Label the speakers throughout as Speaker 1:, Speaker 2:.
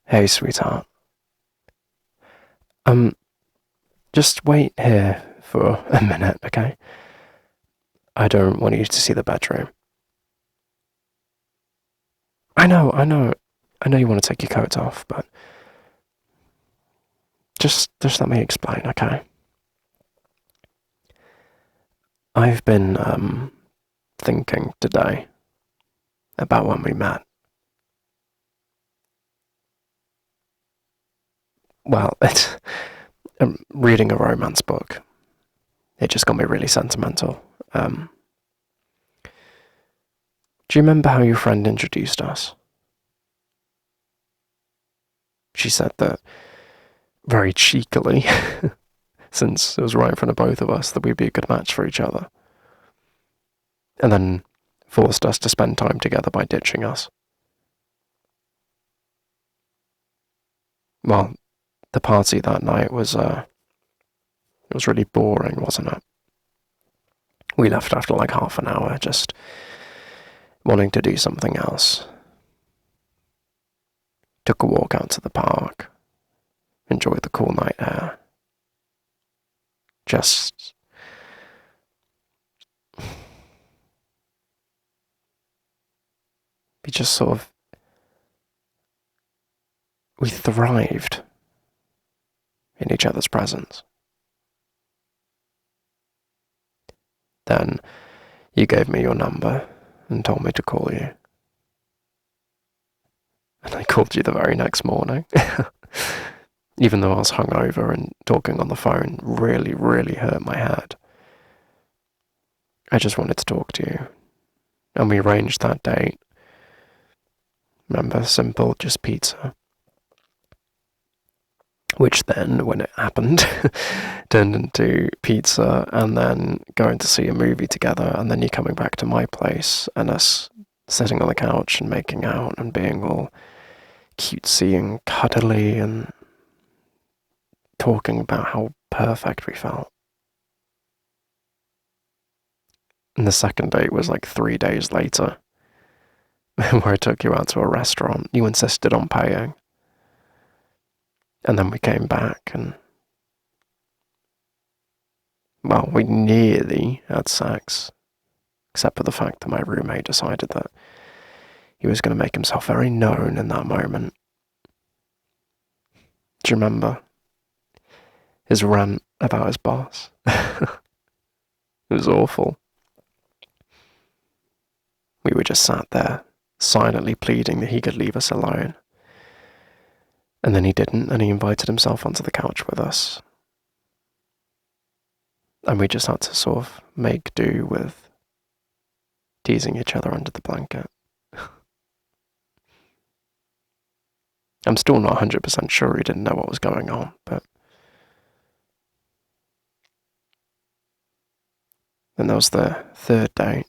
Speaker 1: Hey, sweetheart. Um, just wait here for a minute, okay? I don't want you to see the bedroom. I know you want to take your coat off, but just let me explain, okay? I've been, thinking today about when we met. Well, it's reading a romance book. It just got me really sentimental. Do you remember how your friend introduced us? She said that very cheekily, since it was right in front of both of us, that we'd be a good match for each other. And then forced us to spend time together by ditching us. Well, the party that night was it was really boring, wasn't it? We left after like half an hour, just wanting to do something else. Took a walk out to the park, enjoyed the cool night air. Just we just sort of we thrived in each other's presence. Then you gave me your number and told me to call you. And I called you the very next morning. Even though I was hungover and talking on the phone really, really hurt my head. I just wanted to talk to you. And we arranged that date. Remember, simple, just pizza. Which then, when it happened, turned into pizza and then going to see a movie together and then you coming back to my place and us sitting on the couch and making out and being all cutesy and cuddly and talking about how perfect we felt. And the second date was like 3 days later, where I took you out to a restaurant. You insisted on paying. And then we came back and, well, we nearly had sex, except for the fact that my roommate decided that he was going to make himself very known in that moment. Do you remember his rant about his boss? It was awful. We were just sat there, silently pleading that he could leave us alone. And then he didn't, and he invited himself onto the couch with us. And we just had to sort of make do with teasing each other under the blanket. I'm still not 100% sure he didn't know what was going on, but then there was the third date.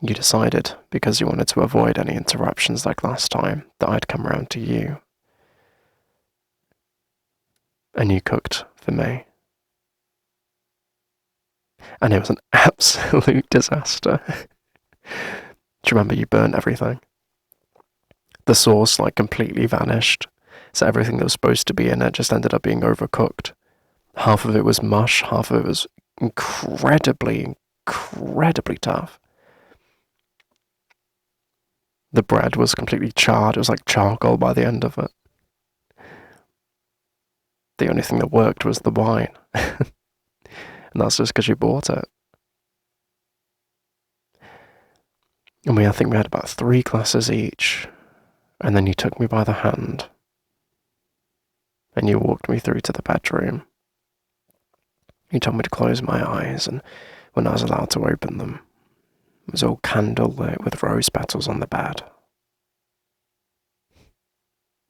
Speaker 1: You decided, because you wanted to avoid any interruptions like last time, that I'd come round to you. And you cooked for me. And it was an absolute disaster. Do you remember you burnt everything? The sauce like completely vanished, so everything that was supposed to be in it just ended up being overcooked. Half of it was mush, half of it was incredibly, incredibly tough. The bread was completely charred, it was like charcoal by the end of it. The only thing that worked was the wine. And that's just because you bought it. And I think we had about 3 glasses each. And then you took me by the hand. And you walked me through to the bedroom. You told me to close my eyes, and when I was allowed to open them, it was all candlelit with rose petals on the bed.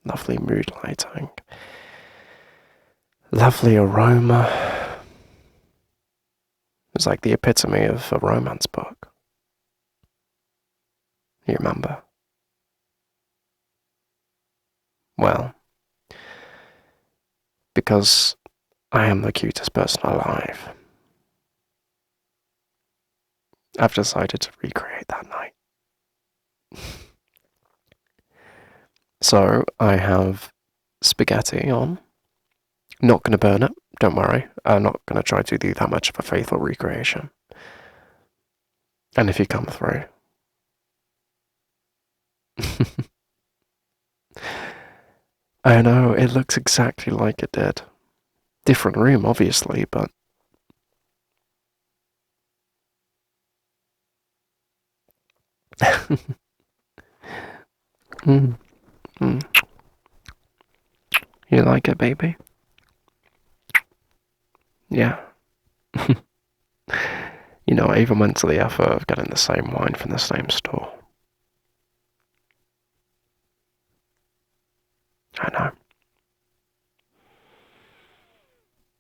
Speaker 1: Lovely mood lighting. Lovely aroma. It was like the epitome of a romance book. You remember? Well, because I am the cutest person alive, I've decided to recreate that night. So I have spaghetti on. Not going to burn it, don't worry. I'm not going to try to do that much of a faithful recreation. And if you come through. I know, it looks exactly like it did. Different room, obviously, but... mm, mm. You like it, baby? Yeah. You know, I even went to the effort of getting the same wine from the same store. I know.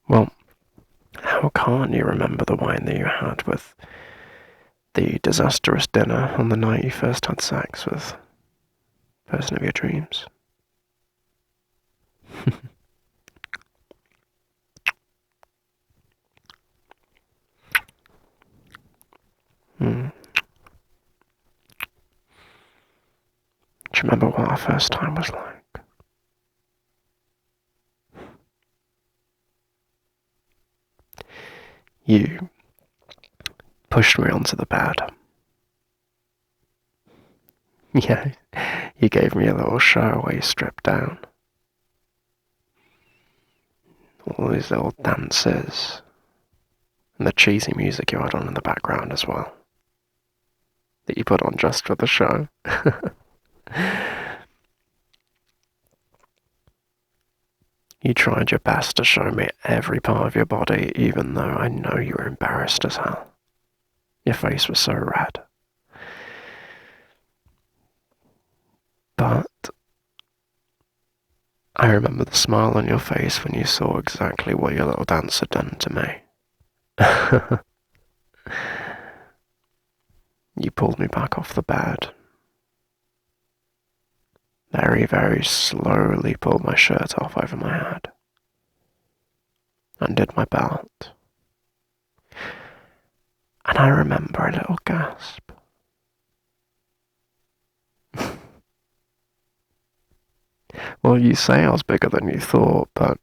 Speaker 1: Well, how can't you remember the wine that you had with the disastrous dinner on the night you first had sex with the person of your dreams? Hmm. Do you remember what our first time was like? You pushed me onto the bed. Yeah, you gave me a little show where you stripped down. All these little dances. And the cheesy music you had on in the background as well. That you put on just for the show. You tried your best to show me every part of your body, even though I know you were embarrassed as hell. Your face was so red. But I remember the smile on your face when you saw exactly what your little dance had done to me. You pulled me back off the bed. Very, very slowly pulled my shirt off over my head. Undid my belt. And I remember a little gasp. Well, you say I was bigger than you thought, but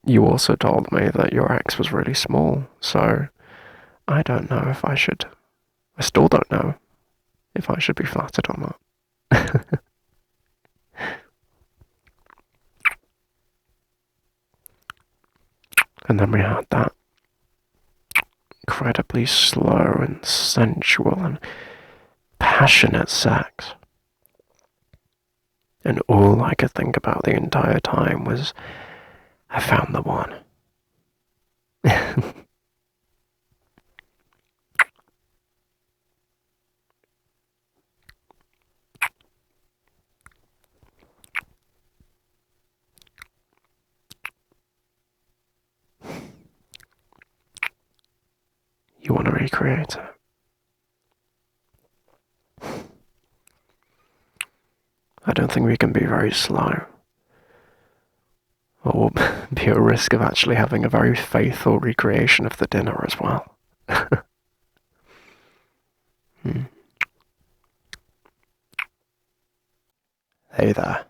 Speaker 1: you also told me that your ex was really small, so I don't know if I should. I still don't know if I should be flattered or not. And then we had that incredibly slow and sensual and passionate sex. And all I could think about the entire time was, I found the one. You want to recreate it? I don't think we can be very slow. Or be at risk of actually having a very faithful recreation of the dinner as well. Hmm. Hey there.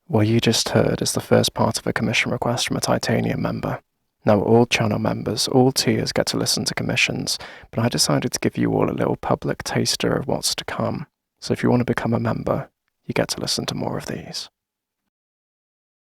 Speaker 1: What you just heard is the first part of a commission request from a Titanium member. Now, all channel members, all tiers get to listen to commissions, but I decided to give you all a little public taster of what's to come. So if you want to become a member, you get to listen to more of these.